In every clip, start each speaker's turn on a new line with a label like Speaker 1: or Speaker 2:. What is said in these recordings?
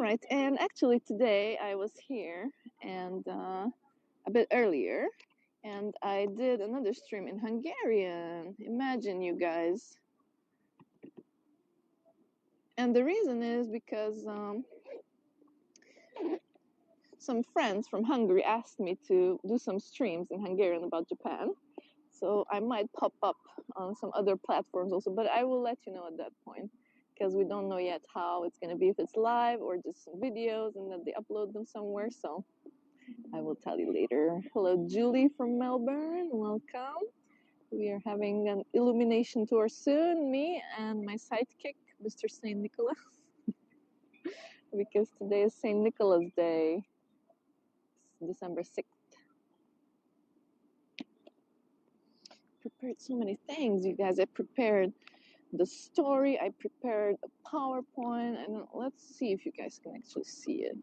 Speaker 1: right, and actually today I was here and a bit earlier, and I did another stream in Hungarian. Imagine, you guys. And the reason is because some friends from Hungary asked me to do some streams in Hungarian about Japan. So I might pop up on some other platforms also, but I will let you know at that point because we don't know yet how it's going to be, if it's live or just some videos and that they upload them somewhere. So I will tell you later. Hello, Julie from Melbourne. Welcome. We are having an Illumination tour soon, me and my sidekick, Mr. St. Nicholas, because today is St. Nicholas Day. It's December 6th. Prepared so many things, you guys. I prepared the story, I prepared a PowerPoint, and let's see if you guys can actually see it.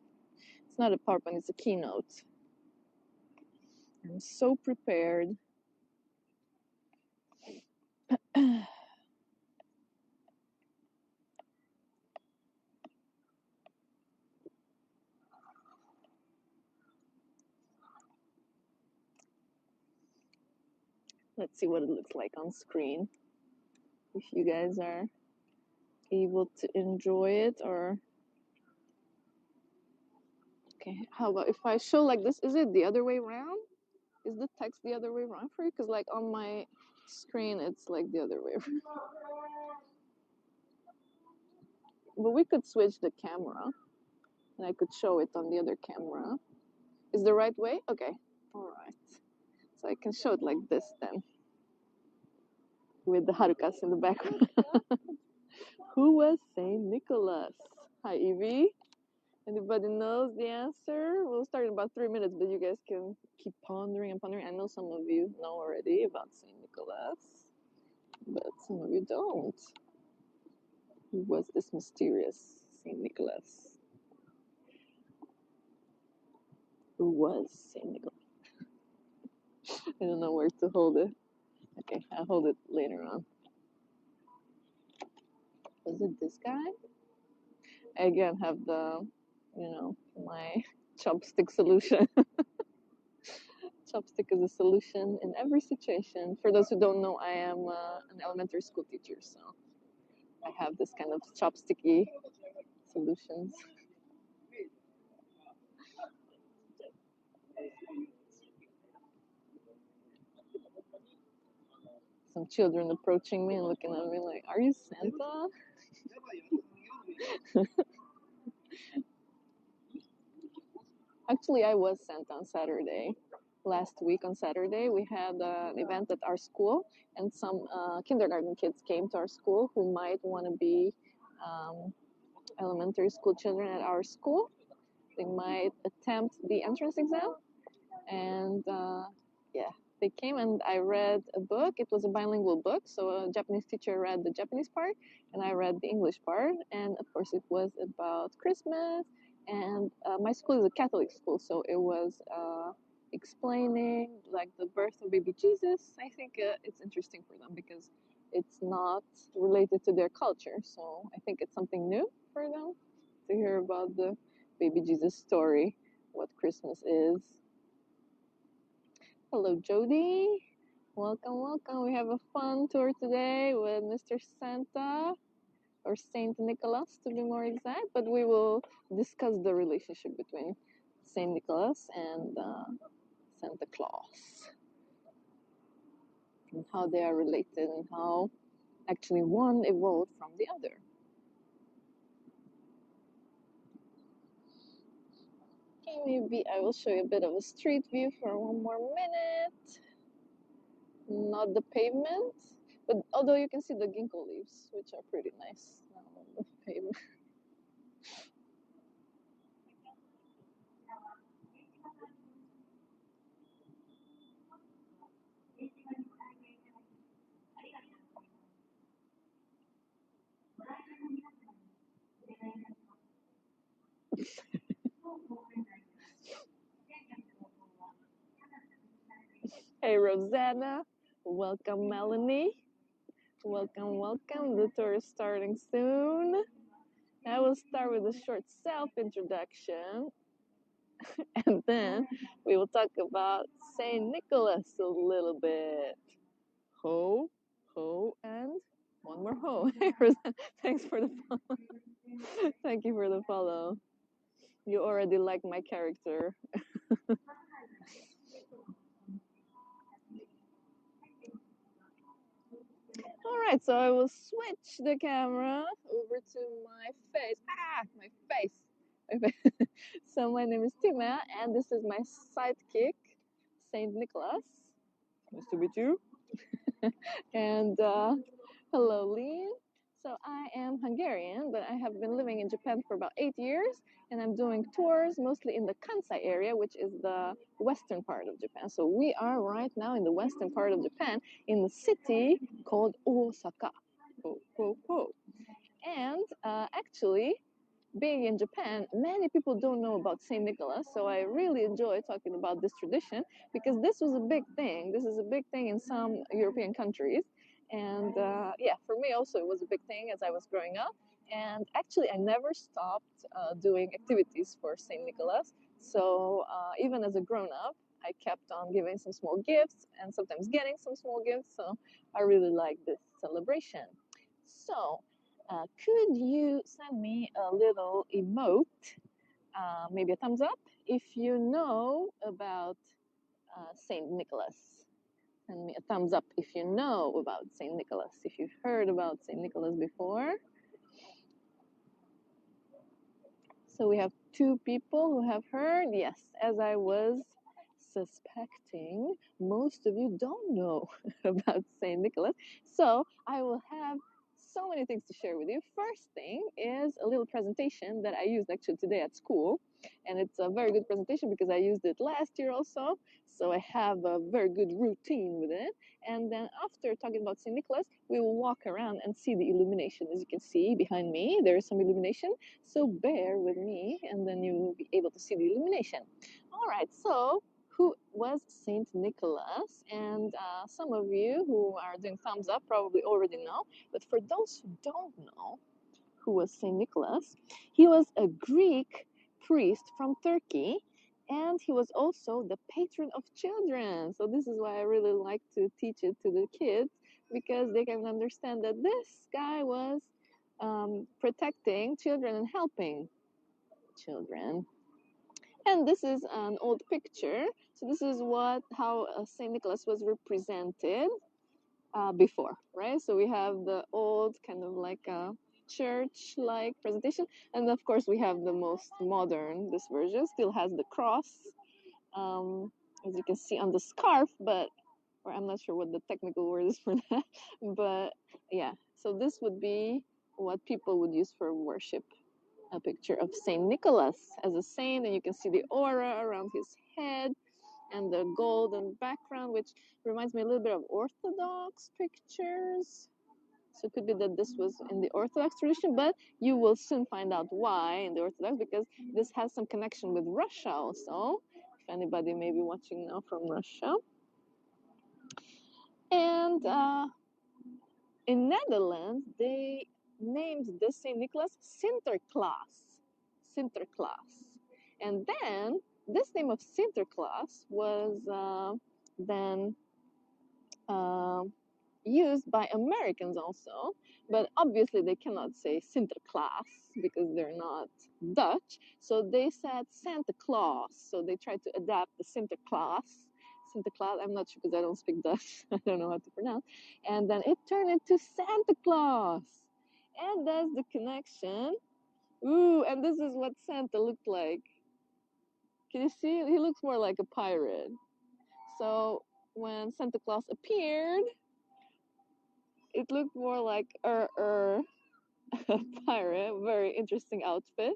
Speaker 1: It's not a PowerPoint, it's a keynote. I'm so prepared. Let's see what it looks like on screen. If you guys are able to enjoy it, or okay, how about if I show like this? Is it the other way around? Is the text the other way around for you? Because like on my screen it's like the other way around. But we could switch the camera and I could show it on the other camera. Is the right way? Okay, all right. So I can show it like this then, with the Harukas in the background. Who was Saint Nicholas? Hi, Evie. Anybody knows the answer? We'll start in about 3 minutes, but you guys can keep pondering and pondering. I know some of you know already about Saint Nicholas, but some of you don't. Who was this mysterious Saint Nicholas? Who was Saint Nicholas? I don't know where to hold it. Okay, I'll hold it later on. Was it this guy? I again have the, my chopstick solution. Chopstick is a solution in every situation. For those who don't know, I am an elementary school teacher, so I have this kind of chopsticky solutions. Some children approaching me and looking at me like, "Are you Santa?" Actually, I was Santa on Saturday. Last week on Saturday, we had an event at our school, and some kindergarten kids came to our school who might want to be elementary school children at our school. They might attempt the entrance exam, and they came and I read a book. It was a bilingual book, so a Japanese teacher read the Japanese part, and I read the English part, and of course it was about Christmas, and my school is a Catholic school, so it was explaining like the birth of baby Jesus. I think it's interesting for them because it's not related to their culture, so I think it's something new for them to hear about the baby Jesus story, what Christmas is. Hello, Jody. Welcome, welcome. We have a fun tour today with Mr. Santa, or Saint Nicholas to be more exact, but we will discuss the relationship between Saint Nicholas and Santa Claus and how they are related and how actually one evolved from the other. Okay, maybe I will show you a bit of a street view for one more minute. Not the pavement, but although you can see the ginkgo leaves, which are pretty nice now on the pavement. Hey, Rosanna. Welcome, Melanie. Welcome, welcome. The tour is starting soon. I will start with a short self-introduction, and then we will talk about Saint Nicholas a little bit. Ho, ho, and one more ho. Thanks for the follow. Thank you for the follow. You already like my character. All right, so I will switch the camera over to my face. My face. My face. So my name is Tima, and this is my sidekick, Saint Nicholas. Nice to meet you. And hello, Lean. So I am Hungarian, but I have been living in Japan for about 8 years, and I'm doing tours mostly in the Kansai area, which is the western part of Japan. So we are right now in the western part of Japan, in the city called Osaka. Oh, oh, oh. And actually, being in Japan, many people don't know about St. Nicholas, so I really enjoy talking about this tradition because this was a big thing. This is a big thing in some European countries. And yeah, for me also, it was a big thing as I was growing up. And actually, I never stopped doing activities for St. Nicholas. So even as a grown up, I kept on giving some small gifts and sometimes getting some small gifts. So I really like this celebration. So could you send me a little emote, maybe a thumbs up, if you know about Saint Nicholas? Send me a thumbs up if you know about Saint Nicholas, if you've heard about Saint Nicholas before. So we have 2 people who have heard. Yes, as I was suspecting, most of you don't know about Saint Nicholas. So I will have so many things to share with you. First thing is a little presentation that I used actually today at school. And it's a very good presentation because I used it last year also. So I have a very good routine with it. And then after talking about St. Nicholas, we will walk around and see the illumination. As you can see behind me, there is some illumination. So bear with me and then you will be able to see the illumination. All right, so who was Saint Nicholas? And some of you who are doing thumbs up probably already know, but for those who don't know who was Saint Nicholas, he was a Greek priest from Turkey, and he was also the patron of children. So this is why I really like to teach it to the kids, because they can understand that this guy was protecting children and helping children. And this is an old picture. So this is how Saint Nicholas was represented before, right? So we have the old kind of like a church-like presentation, and of course we have the most modern. This version still has the cross, as you can see on the scarf, but or I'm not sure what the technical word is for that, but yeah. So this would be what people would use for worship. A picture of Saint Nicholas as a saint, and you can see the aura around his head and the golden background, which reminds me a little bit of Orthodox pictures. So it could be that this was in the Orthodox tradition, but you will soon find out why in the Orthodox, because this has some connection with Russia also, if anybody may be watching now from Russia. And in Netherlands, they named this Saint Nicholas Sinterklaas. Sinterklaas. And then this name of Sinterklaas was then used by Americans also, but obviously they cannot say Sinterklaas because they're not Dutch. So they said Santa Claus. So they tried to adapt the Sinterklaas. Sinterklaas, I'm not sure because I don't speak Dutch. I don't know how to pronounce. And then it turned into Santa Claus. And that's the connection. Ooh, and this is what Santa looked like. Can you see? He looks more like a pirate. So when Santa Claus appeared, it looked more like a pirate. Very interesting outfit.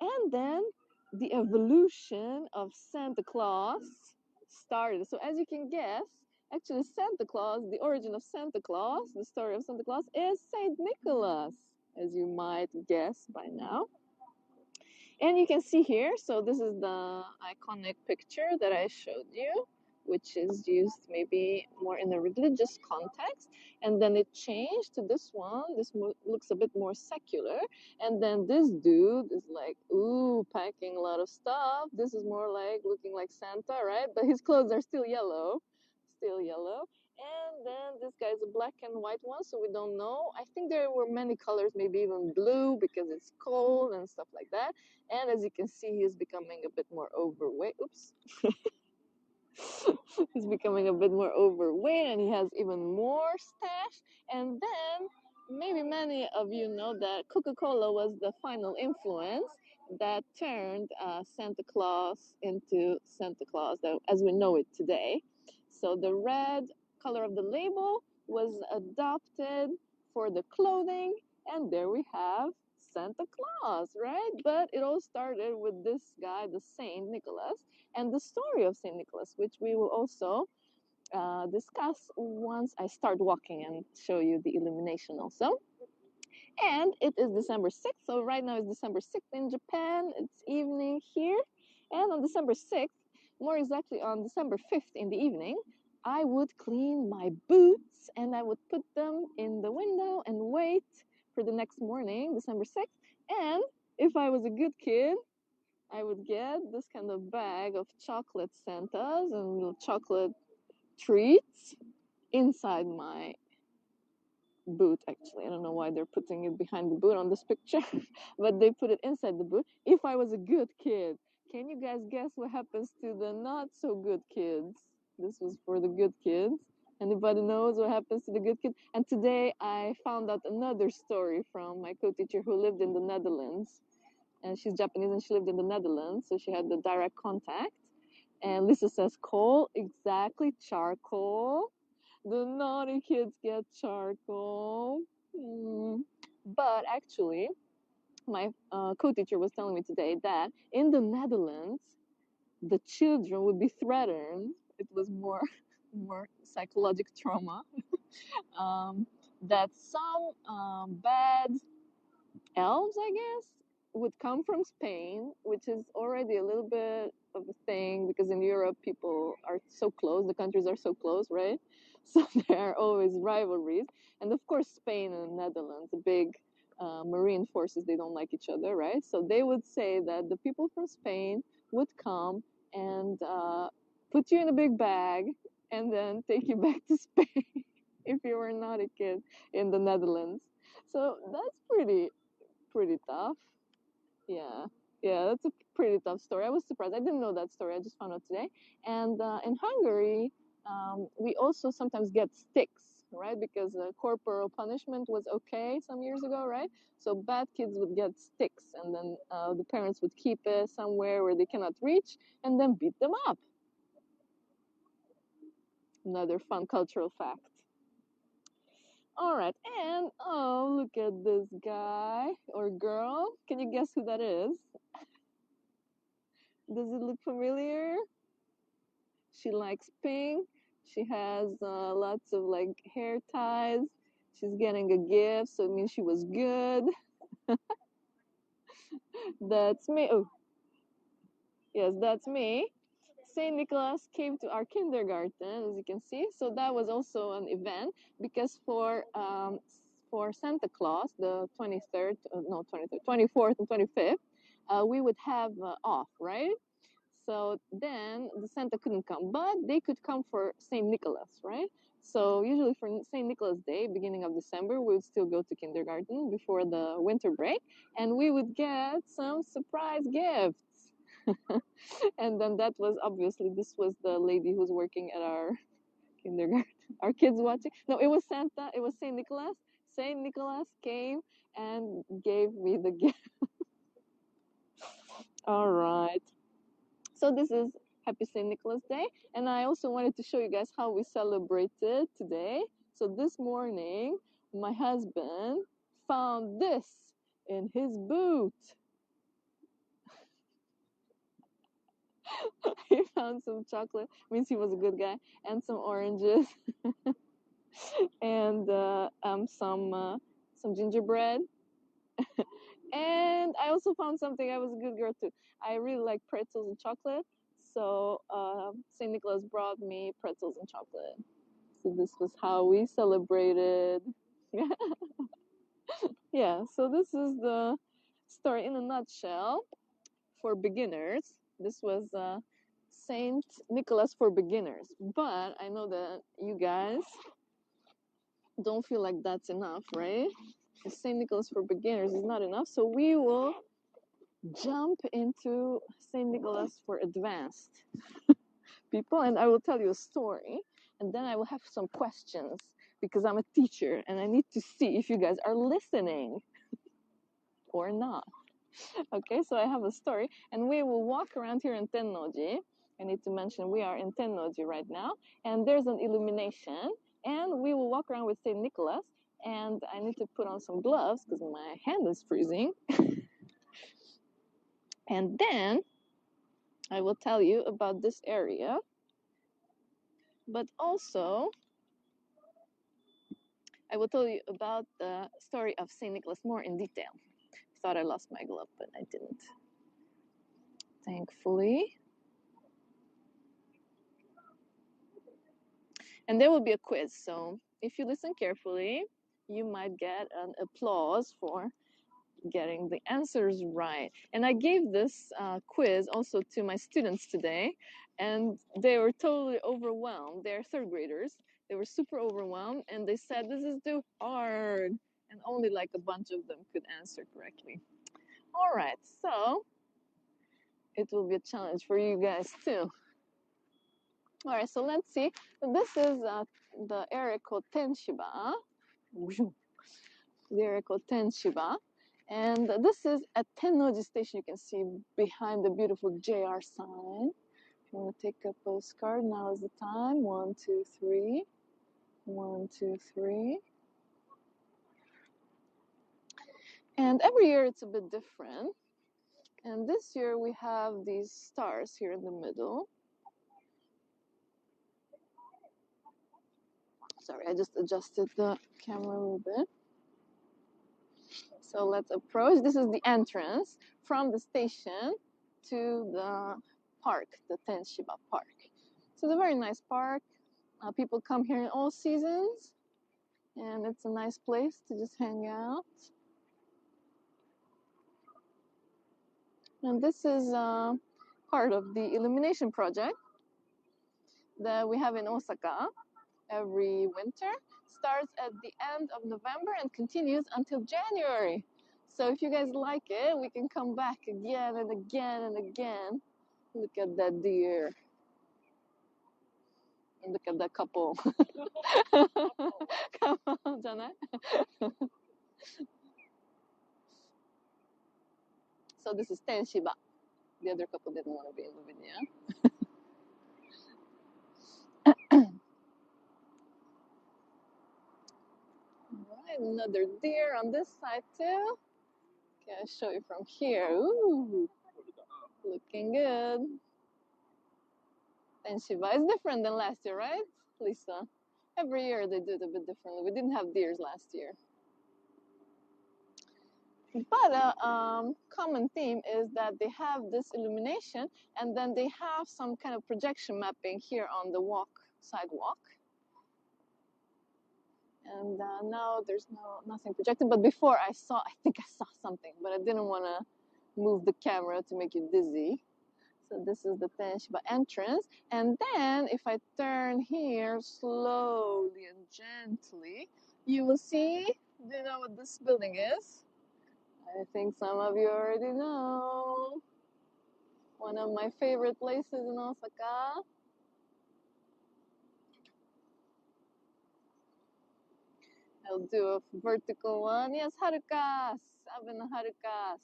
Speaker 1: And then the evolution of Santa Claus started. So as you can guess, actually Santa Claus, the origin of Santa Claus, the story of Santa Claus is Saint Nicholas, as you might guess by now. And you can see here, so this is the iconic picture that I showed you. which is used maybe more in a religious context. And then it changed to this one. This looks a bit more secular. And then this dude is like, ooh, packing a lot of stuff. This is more like looking like Santa, right? But his clothes are still yellow. Still yellow. And then this guy's a black and white one, so we don't know. I think there were many colors, maybe even blue because it's cold and stuff like that. And as you can see, he's becoming a bit more overweight. Oops. He's becoming a bit more overweight and he has even more stash. And then maybe many of you know that Coca-Cola was the final influence that turned Santa Claus into Santa Claus as we know it today. So the red color of the label was adopted for the clothing, and there we have Santa Claus, right? But it all started with this guy, the Saint Nicholas, and the story of Saint Nicholas, which we will also discuss once I start walking and show you the illumination also. And it is December 6th, so right now it's December 6th in Japan. It's evening here. And on December 6th, more exactly on December 5th in the evening, I would clean my boots and I would put them in the window and wait for the next morning, December 6th. And if I was a good kid, I would get this kind of bag of chocolate Santas and little chocolate treats inside my boot. Actually, I don't know why they're putting it behind the boot on this picture, but they put it inside the boot. If I was a good kid, can you guys guess what happens to the not so good kids? This was for the good kids. Anybody knows what happens to the good kids? And today I found out another story from my co-teacher who lived in the Netherlands, and she's Japanese and she lived in the Netherlands, so she had the direct contact. And Lisa says coal, exactly, charcoal. The naughty kids get charcoal. But actually, my co-teacher was telling me today that in the Netherlands, the children would be threatened. It was more, more psychological trauma. That some bad elves, I guess, would come from Spain, which is already a little bit of a thing because in Europe people are so close, the countries are so close, right? So there are always rivalries. And of course, Spain and Netherlands, the big marine forces, they don't like each other, right? So they would say that the people from Spain would come and put you in a big bag and then take you back to Spain if you were not a kid in the Netherlands. So that's pretty tough. Yeah, yeah, that's a pretty tough story. I was surprised. I didn't know that story. I just found out today. And in Hungary, we also sometimes get sticks, right? Because corporal punishment was okay some years ago, right? So bad kids would get sticks, and then the parents would keep it somewhere where they cannot reach, and then beat them up. Another fun cultural fact. All right, and oh, look at this guy or girl. Can you guess who that is? Does it look familiar? She likes pink. She has lots of like hair ties. She's getting a gift, so it means she was good. That's me. Oh, yes, that's me. St. Nicholas came to our kindergarten, as you can see. So that was also an event because for Santa Claus, the 23rd, no 23rd, 24th and 25th, we would have off, right? So then the Santa couldn't come, but they could come for St. Nicholas, right? So usually for St. Nicholas Day, beginning of December, we would still go to kindergarten before the winter break, and we would get some surprise gifts. And then that was obviously this was the lady who's working at our kindergarten. Our kids watching. No, it was Santa. It was St. Nicholas. St. Nicholas came and gave me the gift. All right. So this is Happy St. Nicholas Day. And I also wanted to show you guys how we celebrated today. So this morning, my husband found this in his boot. He found some chocolate, means he was a good guy, and some oranges, and some gingerbread. And I also found something. I was a good girl too. I really like pretzels and chocolate. So St. Nicholas brought me pretzels and chocolate. So this was how we celebrated. Yeah, so this is the story in a nutshell for beginners. This was Saint Nicholas for beginners. But I know that you guys don't feel like that's enough, right? Saint Nicholas for beginners is not enough. So we will jump into Saint Nicholas for advanced people, and I will tell you a story, and then I will have some questions because I'm a teacher and I need to see if you guys are listening or not. Okay, so I have a story, and we will walk around here in Tennoji. I need to mention we are in Tennoji right now, and there's an illumination, and we will walk around with Saint Nicholas, and I need to put on some gloves because my hand is freezing. And then I will tell you about this area, but also I will tell you about the story of Saint Nicholas more in detail. I thought I lost my glove, but I didn't, thankfully. And there will be a quiz, so if you listen carefully, you might get an applause for getting the answers right. And I gave this quiz also to my students today, and they were totally overwhelmed. They're third graders. They were super overwhelmed, and they said, this is too hard. And only like a bunch of them could answer correctly. All right, so it will be a challenge for you guys too. All right, so let's see. This is the area called Tenshiba. The area called Tenshiba. And this is at Tennoji Station. You can see behind the beautiful JR sign. If you want to take a postcard, now is the time. 1, 2, 3. 1, 2, 3. And every year it's a bit different. And this year we have these stars here in the middle. Sorry, I just adjusted the camera a little bit. So let's approach. This is the entrance from the station to the park, the Tenshiba Park. So it's a very nice park. People come here in all seasons, and it's a nice place to just hang out. And this is part of the Illumination project that we have in Osaka every winter. Starts at the end of November and continues until January. So if you guys like it, we can come back again and again and again. Look at that deer. And look at that couple. Come on, Jana. So this is Tenshiba. The other couple didn't want to be in the video. Alright, another deer on this side too. Okay, I'll show you from here. Ooh, looking good. Tenshiba is different than last year, right, Lisa? Every year they do it a bit differently. We didn't have deers last year. But a common theme is that they have this illumination, and then they have some kind of projection mapping here on the sidewalk. And now there's nothing projected. But before I think I saw something, but I didn't want to move the camera to make you dizzy. So this is the Tenshiba entrance. And then if I turn here slowly and gently, you will see, do you know what this building is? I think some of you already know. One of my favorite places in Osaka. I'll do a vertical one. Yes, Harukas. Abe no Harukas.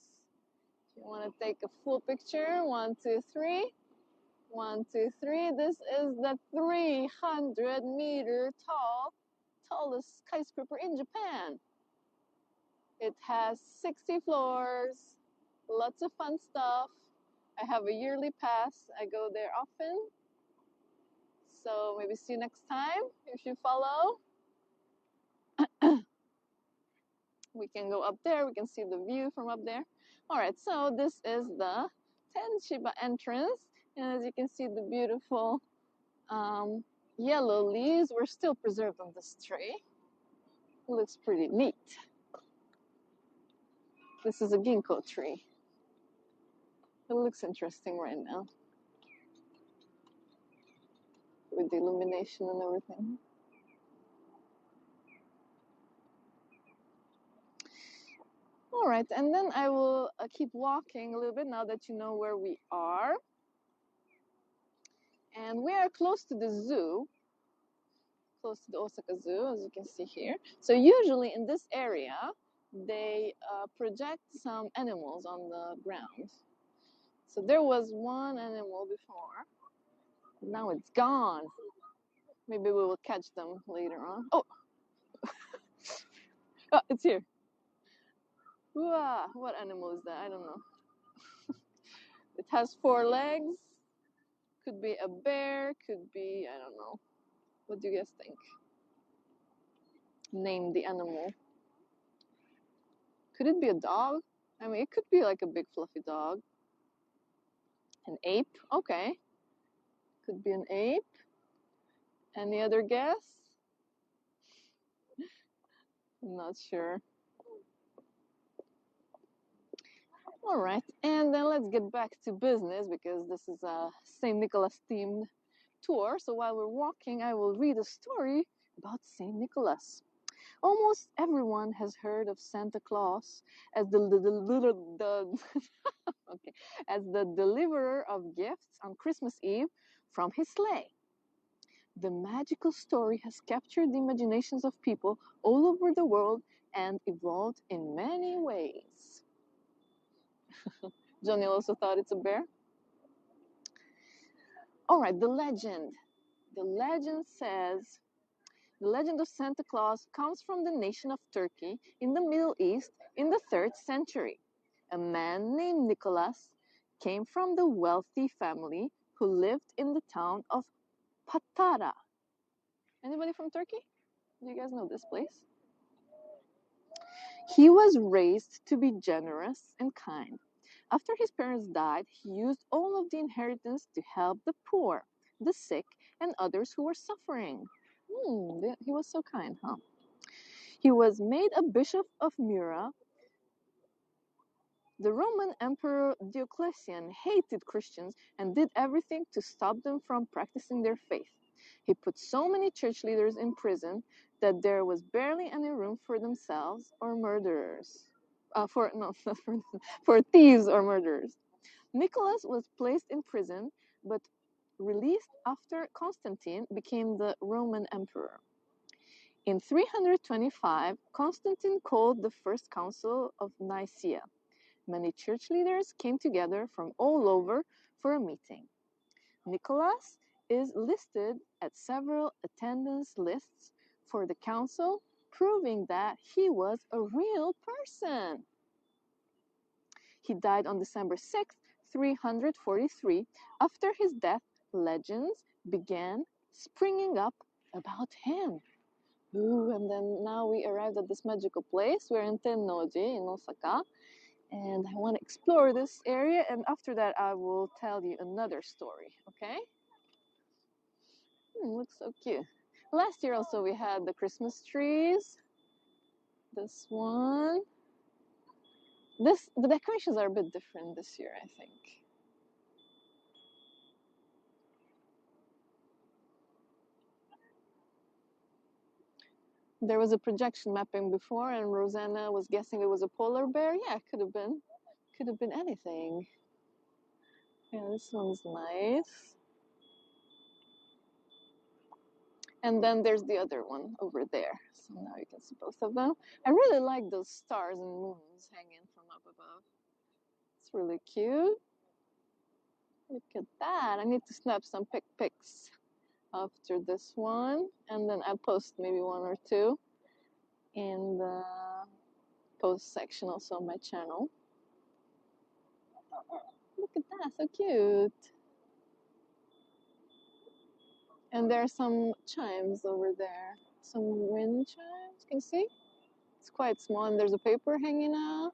Speaker 1: If you want to take a full picture, 1, 2, 3. 1, 2, 3. This is the 300-meter tallest skyscraper in Japan. It has 60 floors, lots of fun stuff. I have a yearly pass. I go there often. So maybe see you next time if you follow. We can go up there. We can see the view from up there. All right, so this is the Tenshiba entrance. And as you can see, the beautiful yellow leaves were still preserved on this tree. It looks pretty neat. This is a ginkgo tree. It looks interesting right now with the illumination and everything. All right, and then I will keep walking a little bit now that you know where we are. And we are close to the zoo, close to the Osaka Zoo, as you can see here. So usually in this area, they project some animals on the ground. So there was one animal before. Now it's gone. Maybe we will catch them later on. Oh, oh it's here. Wow, what animal is that? I don't know. It has 4 legs. Could be a bear, could be, I don't know. What do you guys think? Name the animal. Could it be a dog? I mean, it could be like a big fluffy dog. An ape? Okay. Could be an ape. Any other guess? I'm not sure. All right, and then let's get back to business because this is a St. Nicholas themed tour. So while we're walking, I will read a story about St. Nicholas. Almost everyone has heard of Santa Claus as okay, as the deliverer of gifts on Christmas Eve from his sleigh. The magical story has captured the imaginations of people all over the world and evolved in many ways. Johnny also thought it's a bear. All right, the legend. The legend says the legend of Santa Claus comes from the nation of Turkey in the Middle East in the 3rd century. A man named Nicholas came from the wealthy family who lived in the town of Patara. Anybody from Turkey? Do you guys know this place? He was raised to be generous and kind. After his parents died, he used all of the inheritance to help the poor, the sick, and others who were suffering. He was so kind, huh? He was made a bishop of Myra. The Roman Emperor Diocletian hated Christians and did everything to stop them from practicing their faith. He put so many church leaders in prison that there was barely any room for themselves or murderers. For thieves or murderers. Nicholas was placed in prison, but released after Constantine became the Roman emperor. In 325, Constantine called the First Council of Nicaea. Many church leaders came together from all over for a meeting. Nicholas is listed at several attendance lists for the council, proving that he was a real person. He died on December 6, 343. After his death, legends began springing up about him. Ooh, and then now we arrived at this magical place. We're in Tennoji in Osaka. And I want to explore this area, and after that I will tell you another story, okay? Looks so cute. Last year also we had the Christmas trees. This one. The decorations are a bit different this year, I think. There was a projection mapping before, and Rosanna was guessing it was a polar bear. Yeah, it could have been. Could have been anything. Yeah, this one's nice. And then there's the other one over there. So now you can see both of them. I really like those stars and moons hanging from up above. It's really cute. Look at that. I need to snap some pics after this one. And then I'll post maybe 1 or 2 in the post section also on my channel. Look at that, so cute. And there are some chimes over there. Some wind chimes, can you see? It's quite small, and there's a paper hanging out,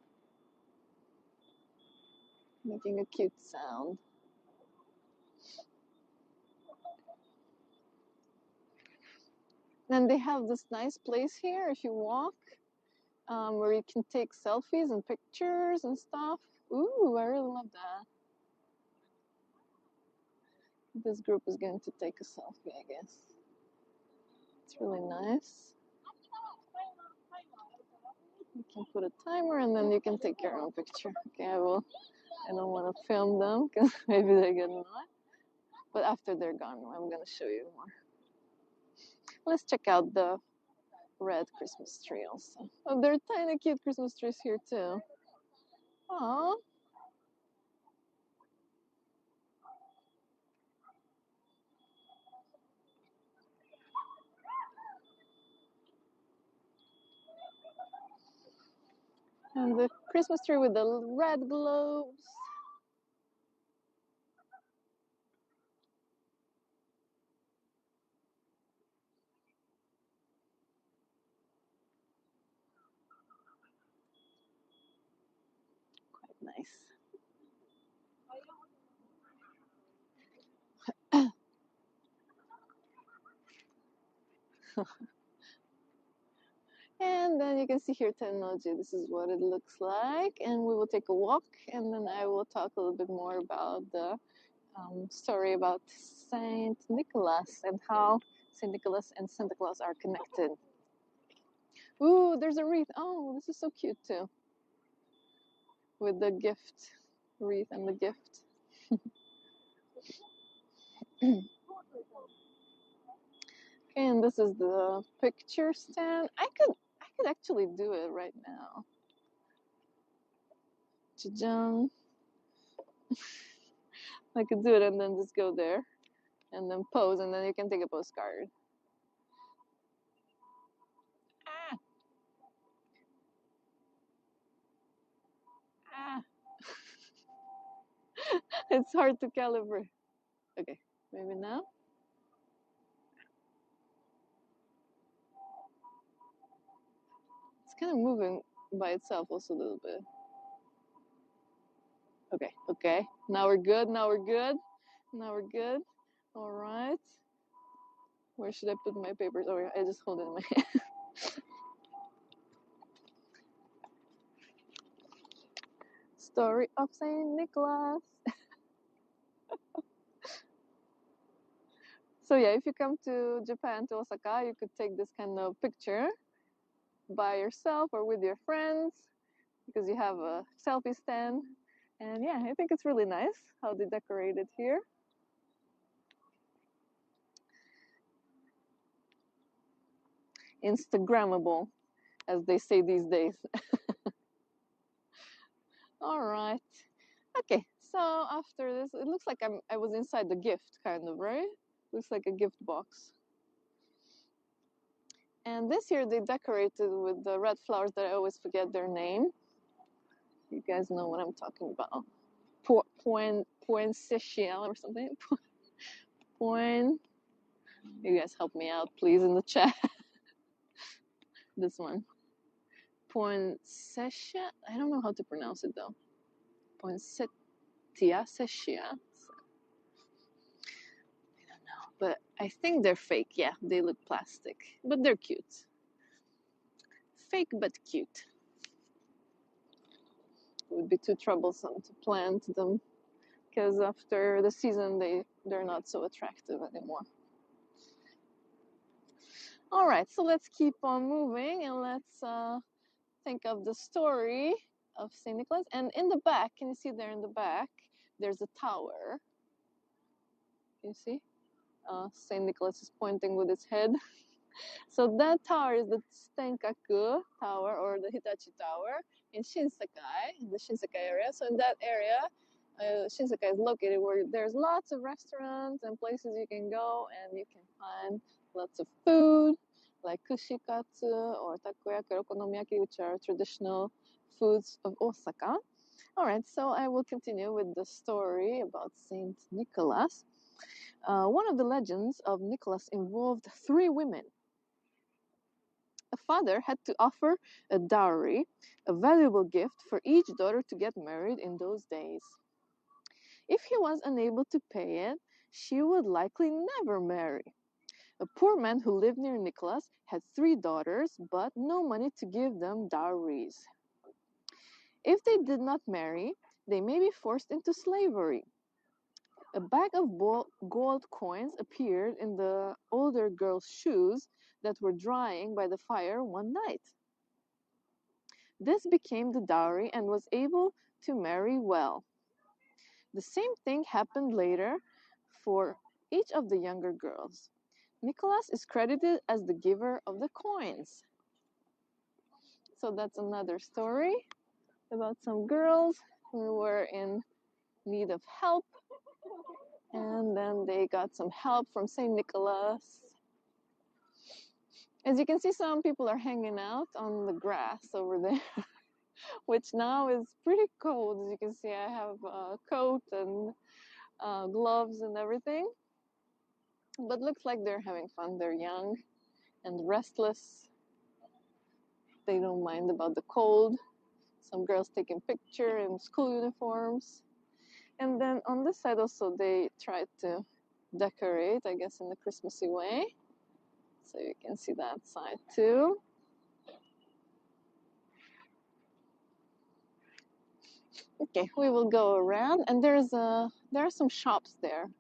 Speaker 1: making a cute sound. Then they have this nice place here if you walk, where you can take selfies and pictures and stuff. Ooh, I really love that. This group is going to take a selfie, I guess. It's really nice. You can put a timer and then you can take your own picture. Okay, I don't want to film them because maybe they get annoyed. But after they're gone, I'm going to show you more. Let's check out the red Christmas tree also. Oh, there are tiny cute Christmas trees here too. Aww. And the Christmas tree with the red globes. Quite nice. And then you can see here Tennoji. This is what it looks like. And we will take a walk, and then I will talk a little bit more about the story about Saint Nicholas and how Saint Nicholas and Santa Claus are connected. Ooh, there's a wreath. Oh, this is so cute too. With the gift wreath and the gift. Okay, and this is the picture stand. I could actually do it right now. Cha-jung. I could do it and then just go there and then pose, and then you can take a postcard. Ah. Ah. It's hard to calibrate. Okay, maybe now. It's kind of moving by itself also a little bit. Okay, okay. Now we're good. Now we're good. Now we're good. All right. Where should I put my papers? Oh, I just hold it in my hand. Story of Saint Nicholas. So yeah, if you come to Japan, to Osaka, you could take this kind of picture by yourself or with your friends because you have a selfie stand. And yeah, I think it's really nice how they decorate it here. Instagrammable, as they say these days. All right. Okay, so after this, it looks like I was inside the gift, kind of, right? Looks like a gift box. And this year they decorated with the red flowers that I always forget their name. You guys know what I'm talking about. Poinsettia or something. Point. You guys help me out, please, in the chat. This one. Poinsettia. I don't know how to pronounce it though. Poinsettia. But I think they're fake. Yeah, they look plastic, but they're cute. Fake but cute. It would be too troublesome to plant them because after the season they're not so attractive anymore. All right, so let's keep on moving and let's think of the story of Saint Nicholas. And in the back, can you see there in the back? There's a tower. Can you see? Saint Nicholas is pointing with his head. So that tower is the Tenkaku Tower or the Hitachi Tower in Shinsakai, in the Shinsakai area. So in that area, Shinsakai is located where there's lots of restaurants and places you can go and you can find lots of food like kushikatsu or takoyaki or okonomiyaki, which are traditional foods of Osaka. All right, so I will continue with the story about Saint Nicholas. One of the legends of Nicholas involved 3 women. A father had to offer a dowry, a valuable gift for each daughter to get married in those days. If he was unable to pay it, she would likely never marry. A poor man who lived near Nicholas had 3 daughters, but no money to give them dowries. If they did not marry, they may be forced into slavery. A bag of gold coins appeared in the older girl's shoes that were drying by the fire one night. This became the dowry and was able to marry well. The same thing happened later for each of the younger girls. Nicholas is credited as the giver of the coins. So that's another story about some girls who were in need of help, and then they got some help from St. Nicholas. As you can see, some people are hanging out on the grass over there, which now is pretty cold. As you can see, I have a coat and gloves and everything. But looks like they're having fun. They're young and restless. They don't mind about the cold. Some girls taking picture in school uniforms. And then on this side also they tried to decorate, I guess, in the Christmassy way. So you can see that side too. Okay, we will go around, and there are some shops there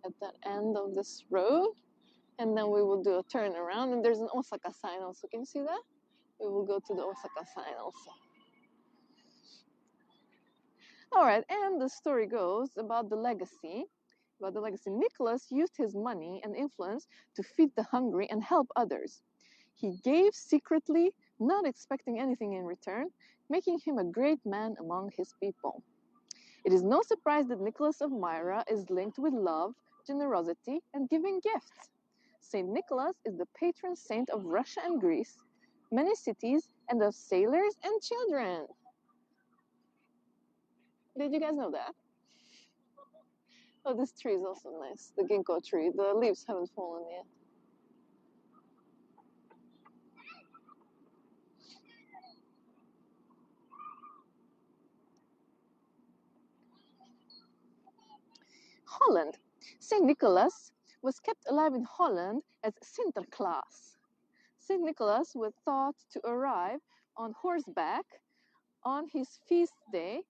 Speaker 1: at that end of this road, and then we will do a turn around, and there's an Osaka sign also. Can you see that? We will go to the Osaka sign also. All right, and the story goes about the legacy. Nicholas used his money and influence to feed the hungry and help others. He gave secretly, not expecting anything in return, making him a great man among his people. It is no surprise that Nicholas of Myra is linked with love, generosity, and giving gifts. Saint Nicholas is the patron saint of Russia and Greece, many cities, and of sailors and children. Did you guys know that? Oh, this tree is also nice, the ginkgo tree. The leaves haven't fallen yet. Holland. St. Nicholas was kept alive in Holland as Sinterklaas. St. Nicholas was thought to arrive on horseback on his feast day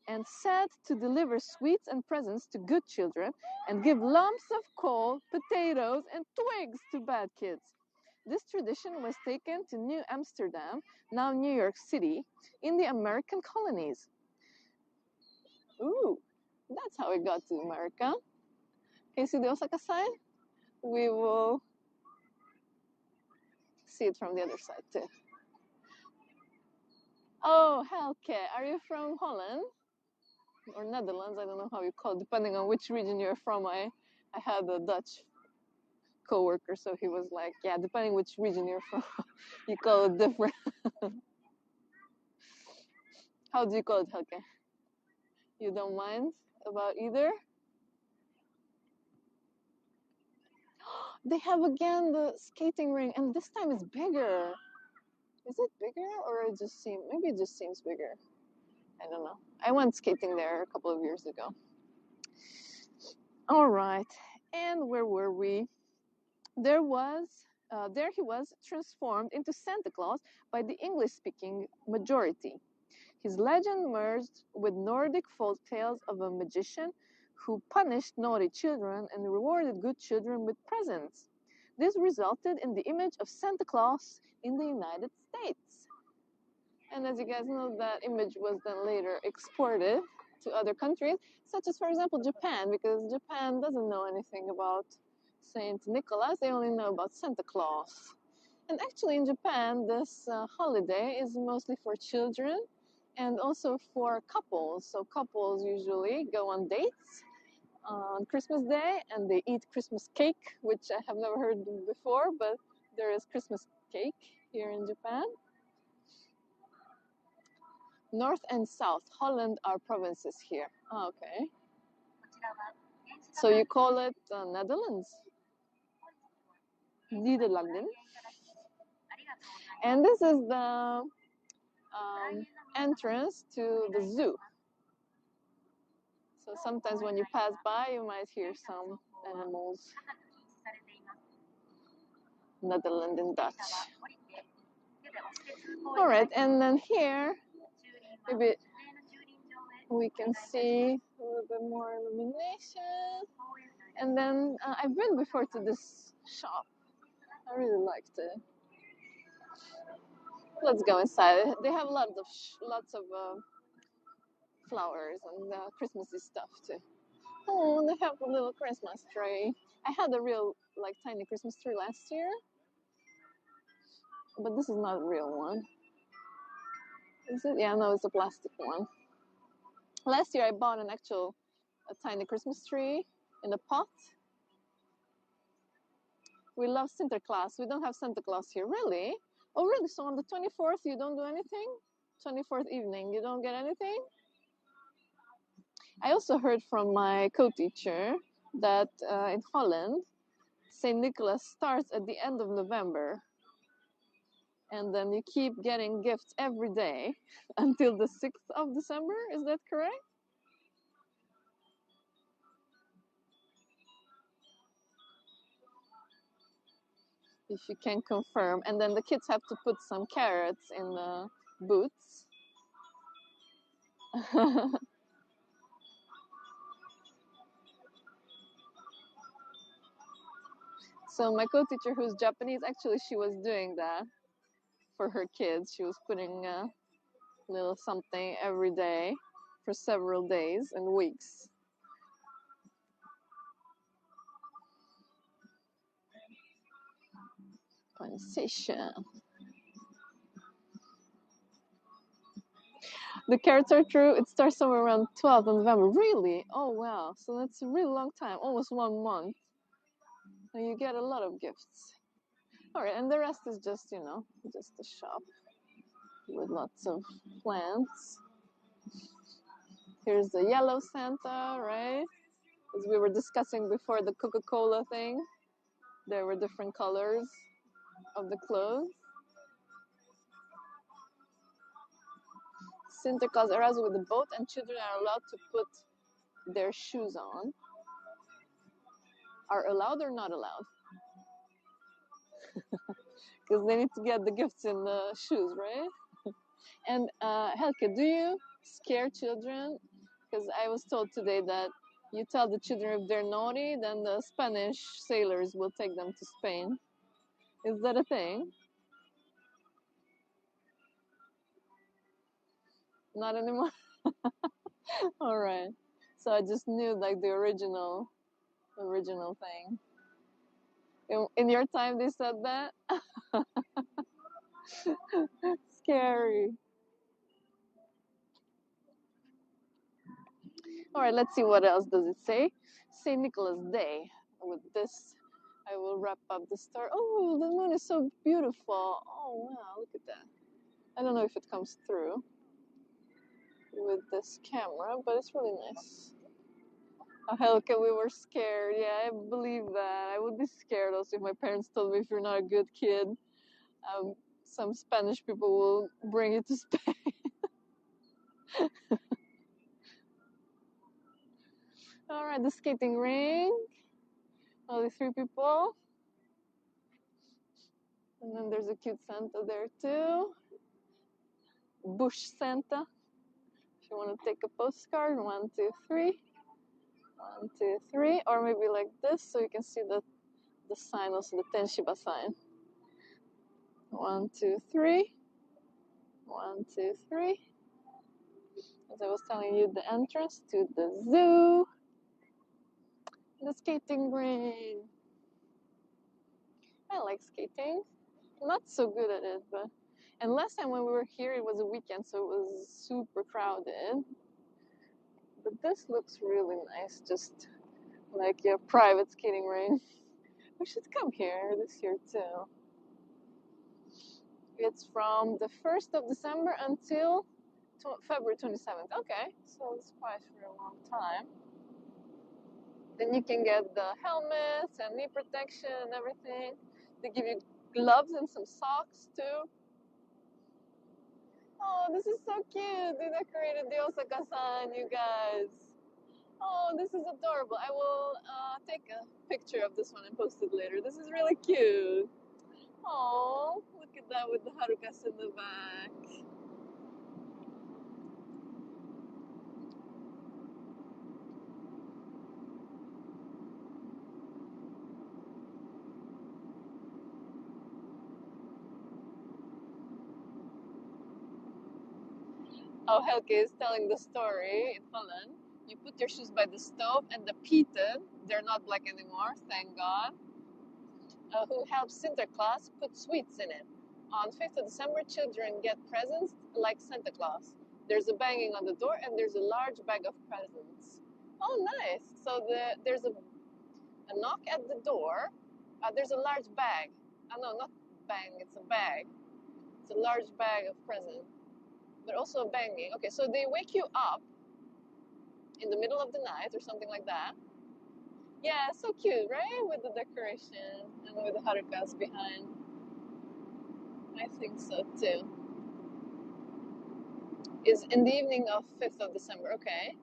Speaker 1: and said to deliver sweets and presents to good children and give lumps of coal, potatoes, and twigs to bad kids. This tradition was taken to New Amsterdam, now New York City, in the American colonies. Ooh, that's how it got to America. Can you see the Osaka sign? We will see it from the other side too. Oh, Helke, are you from Holland? Or Netherlands? I don't know how you call it, depending on which region you're from. I had a Dutch co-worker, so he was like, yeah, depending which region you're from, you call it different. How do you call it, Helke? You don't mind about either? They have again the skating ring, and this time it's bigger. Is it bigger, or maybe it just seems bigger? I don't know. I went skating there a couple of years ago. All right, and where were we? There he was transformed into Santa Claus by the English-speaking majority. His legend merged with Nordic folk tales of a magician who punished naughty children and rewarded good children with presents. This resulted in the image of Santa Claus in the United States. And as you guys know, that image was then later exported to other countries, such as, for example, Japan, because Japan doesn't know anything about Saint Nicholas, they only know about Santa Claus. And actually in Japan, this holiday is mostly for children and also for couples. So couples usually go on dates on Christmas Day and they eat Christmas cake, which I have never heard before, but there is Christmas cake here in Japan. North and South Holland are provinces here. Oh, okay. So you call it Netherlands? Nederlanden. And this is the entrance to the zoo. So sometimes when you pass by, you might hear some animals. Netherlands in Dutch. All right, and then here, maybe we can see a little bit more illumination. And then I've been before to this shop. I really liked it. Let's go inside. They have lots of flowers and Christmassy stuff too. Oh, they have a little Christmas tree. I had a real like tiny Christmas tree last year, but this is not a real one. Is it? Yeah, no, it's a plastic one. Last year I bought a tiny Christmas tree in a pot. We love Sinterklaas. We don't have Santa Claus here. Really? Oh, really? So on the 24th you don't do anything? 24th evening you don't get anything? I also heard from my co-teacher that in Holland, St. Nicholas starts at the end of November. And then you keep getting gifts every day until the 6th of December. Is that correct? If you can confirm. And then the kids have to put some carrots in the boots. So my co-teacher, who's Japanese, actually she was doing that for her kids. She was putting a little something every day for several days and weeks. Conversation. The carrots are true. It starts somewhere around 12th of November. Really? Oh wow! So that's a really long time, almost 1 month. And you get a lot of gifts. All right, and the rest is just just a shop with lots of plants. Here's the yellow Santa, right? As we were discussing before the Coca-Cola thing, there were different colors of the clothes. Sinterklaas arrives with a boat, and children are allowed to put their shoes on. Are allowed or not allowed? Because they need to get the gifts in the shoes, right? And Helke, do you scare children? Because I was told today that you tell the children if they're naughty, then the Spanish sailors will take them to Spain. Is that a thing? Not anymore? All right. So I just knew like the original thing. In your time they said that? Scary. All right, let's see what else does it say. St. Nicholas Day. With this, I will wrap up the story. Oh, the moon is so beautiful. Oh, wow, look at that. I don't know if it comes through with this camera, but it's really nice. Oh, Helke, we were scared. Yeah, I believe that. I would be scared also if my parents told me if you're not a good kid, some Spanish people will bring you to Spain. All right, the skating rink. Only 3 people. And then there's a cute Santa there too. Bush Santa. If you want to take a postcard, 1, 2, 3. 1, 2, 3. Or maybe like this so you can see the sign, also the Tenshiba sign. 1, 2, 3. 1, 2, 3. As I was telling you, the entrance to the zoo. The skating rink. I like skating. Not so good at it, but. And last time when we were here, it was a weekend, so it was super crowded. But this looks really nice, just like your private skating rink. We should come here this year too. It's from the 1st of December until February 27th. Okay, so it's quite for a long time. Then you can get the helmets and knee protection and everything. They give you gloves and some socks too. Oh, this is so cute. They decorated the Osaka-san, you guys. Oh, this is adorable. I will take a picture of this one and post it later. This is really cute. Oh, look at that with the harukas in the back. Oh, Helke is telling the story in Holland. You put your shoes by the stove, and the Pieten, they're not black anymore, thank God, who helps Sinterklaas put sweets in it. On 5th of December, children get presents like Santa Claus. There's a banging on the door, and there's a large bag of presents. Oh, nice. So there's a knock at the door. There's a large bag. Oh, no, not bang, it's a bag. It's a large bag of presents, but also a banging. Okay, so they wake you up in the middle of the night or something like that. Yeah, so cute, right? With the decoration and with the harukas behind. I think so too. Is in the evening of 5th of December, okay.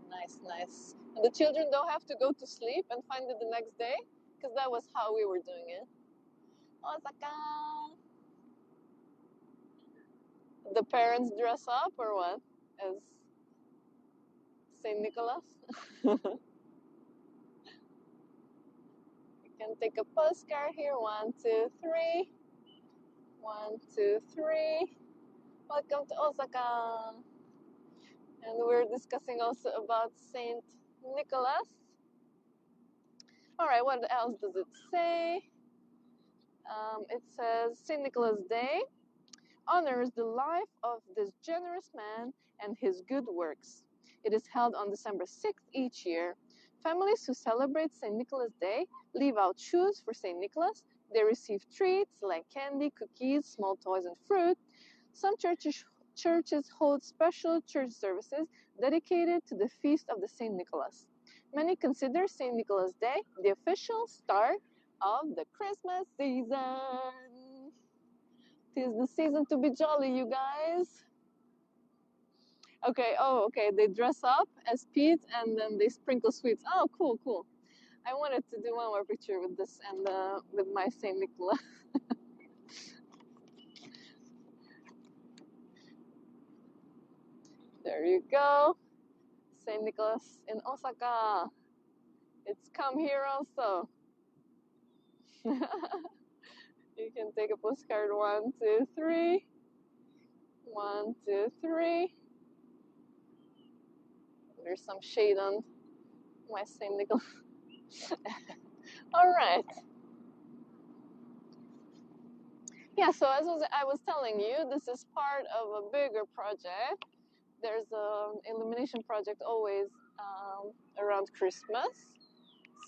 Speaker 1: Nice, nice. And the children don't have to go to sleep and find it the next day? Because that was how we were doing it. Osaka! The parents dress up or what? As Saint Nicholas? You can take a postcard here. 1, 2, 3. 1, 2, 3. Welcome to Osaka. And we're discussing also about Saint Nicholas. All right, what else does it say? It says Saint Nicholas Day honors the life of this generous man and his good works. It is held on December 6th each year. Families who celebrate St. Nicholas Day leave out shoes for St. Nicholas. They receive treats like candy, cookies, small toys, and fruit. Some churches hold special church services dedicated to the feast of the St. Nicholas. Many consider St. Nicholas Day the official start of the Christmas season. 'Tis the season to be jolly, you guys. Okay, oh, okay. They dress up as Pete and then they sprinkle sweets. Oh, cool, cool. I wanted to do one more picture with this and with my Saint Nicholas. There you go. Saint Nicholas in Osaka. It's come here also. You can take a postcard. 1, 2, 3. 1, 2, 3. There's some shade on my Saint Nicholas. All right. Yeah, so as I was telling you, this is part of a bigger project. There's an illumination project always around Christmas.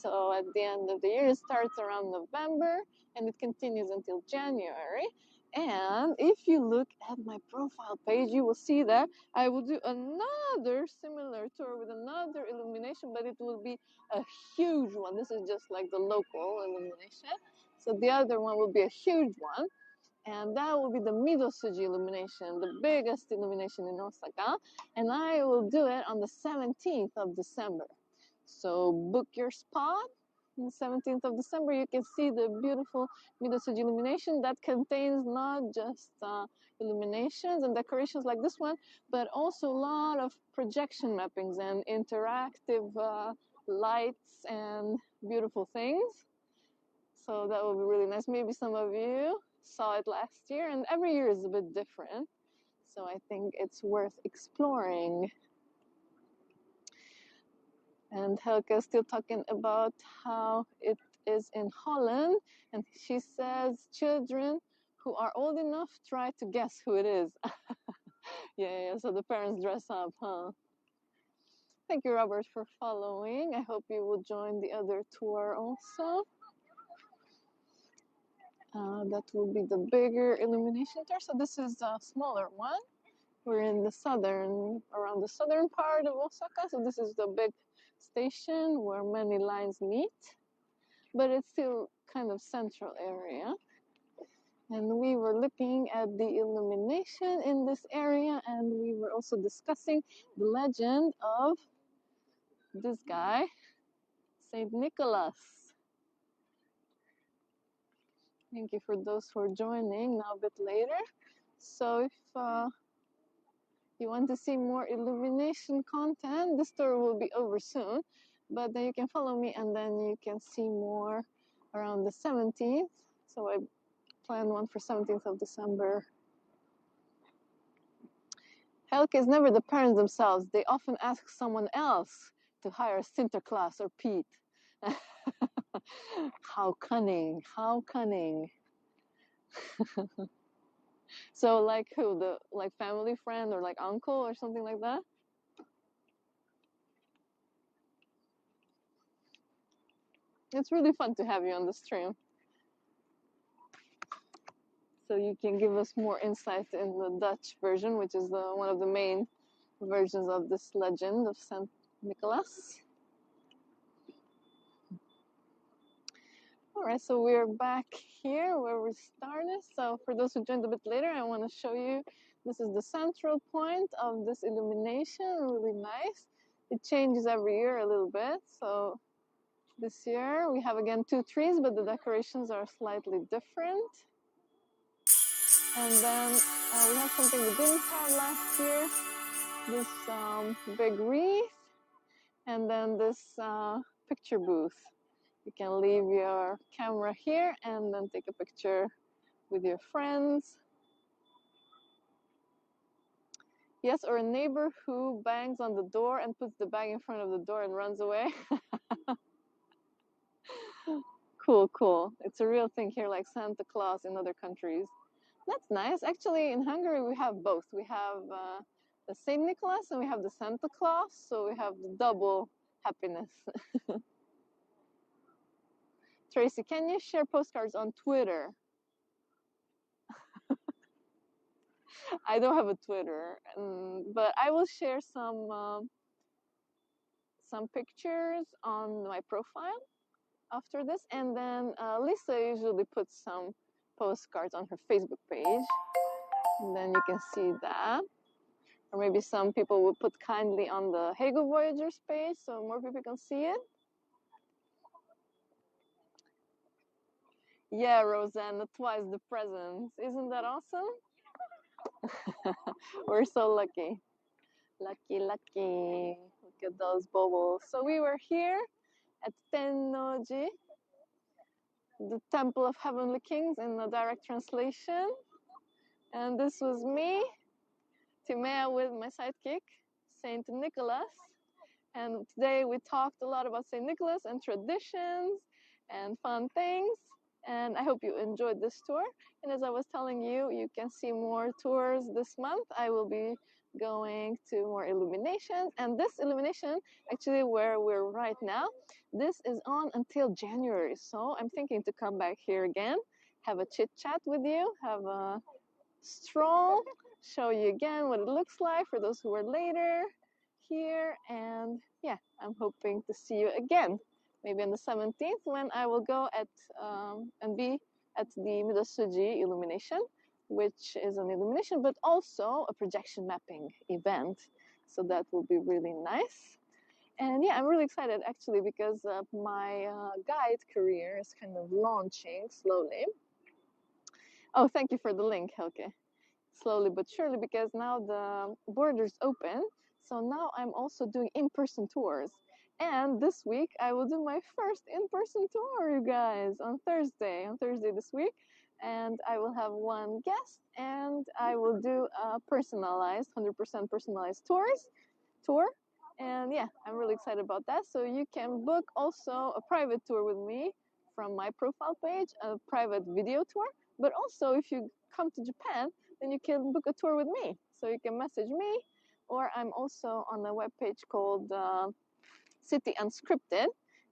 Speaker 1: So at the end of the year, it starts around November and it continues until January. And if you look at my profile page, you will see that I will do another similar tour with another illumination, but it will be a huge one. This is just like the local illumination. So the other one will be a huge one. And that will be the Midosuji illumination, the biggest illumination in Osaka. And I will do it on the 17th of December. So book your spot. On the 17th of December, you can see the beautiful Midosuji illumination that contains not just illuminations and decorations like this one, but also a lot of projection mappings and interactive lights and beautiful things. So that will be really nice. Maybe some of you saw it last year, and every year is a bit different. So I think it's worth exploring. And Helke is still talking about how it is in Holland. And she says children who are old enough try to guess who it is. Yeah, so the parents dress up, huh? Thank you, Robert, for following. I hope you will join the other tour also. That will be the bigger illumination tour. So this is a smaller one. We're in the around the southern part of Osaka. So this is the big station where many lines meet, but it's still kind of central area. And we were looking at the illumination in this area, and we were also discussing the legend of this guy, Saint Nicholas. Thank you for those who are joining now a bit later. So if you want to see more Illumination content, this tour will be over soon, but then you can follow me and then you can see more around the 17th. So I plan one for 17th of December. Helke is never the parents themselves. They often ask someone else to hire Sinterklaas or Pete. How cunning, how cunning. So like who? The like family friend or like uncle or something like that? It's really fun to have you on the stream. So you can give us more insight in the Dutch version, which is one of the main versions of this legend of Saint Nicholas. All right, so we're back here where we started. So for those who joined a bit later, I want to show you, this is the central point of this illumination, really nice. It changes every year a little bit. So this year we have again 2 trees, but the decorations are slightly different. And then we have something we didn't have last year, this big wreath, and then this picture booth. You can leave your camera here and then take a picture with your friends. Yes, or a neighbor who bangs on the door and puts the bag in front of the door and runs away. Cool, cool. It's a real thing here, like Santa Claus in other countries. That's nice. Actually, in Hungary, we have both. We have the Saint Nicholas and we have the Santa Claus, so we have the double happiness. Tracy, can you share postcards on Twitter? I don't have a Twitter, but I will share some pictures on my profile after this, and then Lisa usually puts some postcards on her Facebook page, and then you can see that. Or maybe some people will put kindly on the Hego Voyagers page so more people can see it. Yeah, Rosanna, twice the presents. Isn't that awesome? We're so lucky. Lucky, lucky. Look at those bubbles. So we were here at Tennoji, the Temple of Heavenly Kings in the direct translation. And this was me, Timea, with my sidekick, Saint Nicholas. And today we talked a lot about Saint Nicholas and traditions and fun things. And I hope you enjoyed this tour. And as I was telling you, you can see more tours this month. I will be going to more illuminations. And this illumination, actually where we're right now, this is on until January. So I'm thinking to come back here again, have a chit chat with you, have a stroll, show you again what it looks like for those who are later here. And yeah, I'm hoping to see you again, maybe on the 17th when I will go at and be at the Midasuji illumination, which is an illumination but also a projection mapping event. So that will be really nice. And yeah, I'm really excited actually because my guide career is kind of launching slowly. Oh, thank you for the link, Helke. Slowly but surely, because now the borders open. So now I'm also doing in-person tours. And this week I will do my first in-person tour, you guys, on Thursday this week. And I will have one guest and I will do a personalized, 100% personalized tour. And yeah, I'm really excited about that. So you can book also a private tour with me from my profile page, a private video tour. But also if you come to Japan, then you can book a tour with me. So you can message me, or I'm also on a webpage called City Unscripted,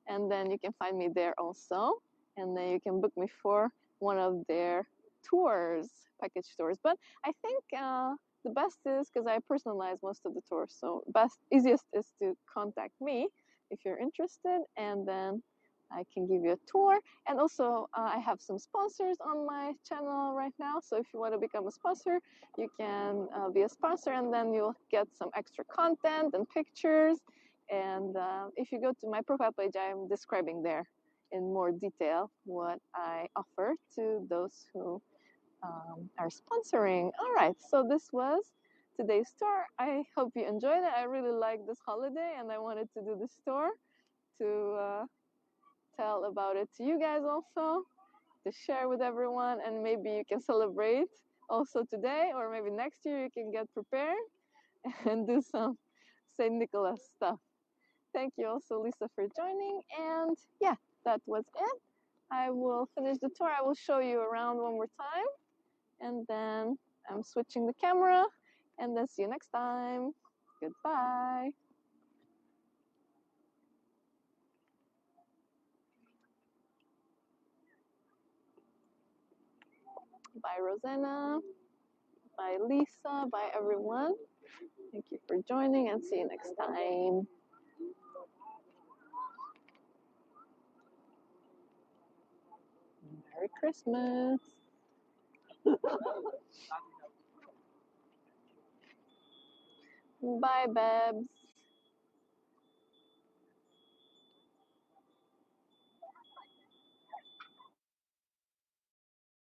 Speaker 1: and then you can find me there also. And then you can book me for one of their tours, package tours. But I think the best is, because I personalize most of the tours, so easiest is to contact me if you're interested, and then I can give you a tour. And also I have some sponsors on my channel right now, so if you want to become a sponsor, you can be a sponsor, and then you'll get some extra content and pictures And if you go to my profile page, I'm describing there in more detail what I offer to those who are sponsoring. All right, so this was today's tour. I hope you enjoyed it. I really like this holiday, and I wanted to do this tour to tell about it to you guys also, to share with everyone, and maybe you can celebrate also today, or maybe next year you can get prepared and do some St. Nicholas stuff. Thank you also, Lisa, for joining. And yeah, that was it. I will finish the tour. I will show you around one more time. And then I'm switching the camera. And then see you next time. Goodbye. Bye, Rosanna. Bye, Lisa. Bye, everyone. Thank you for joining, and see you next time. Merry Christmas. Bye, Babs.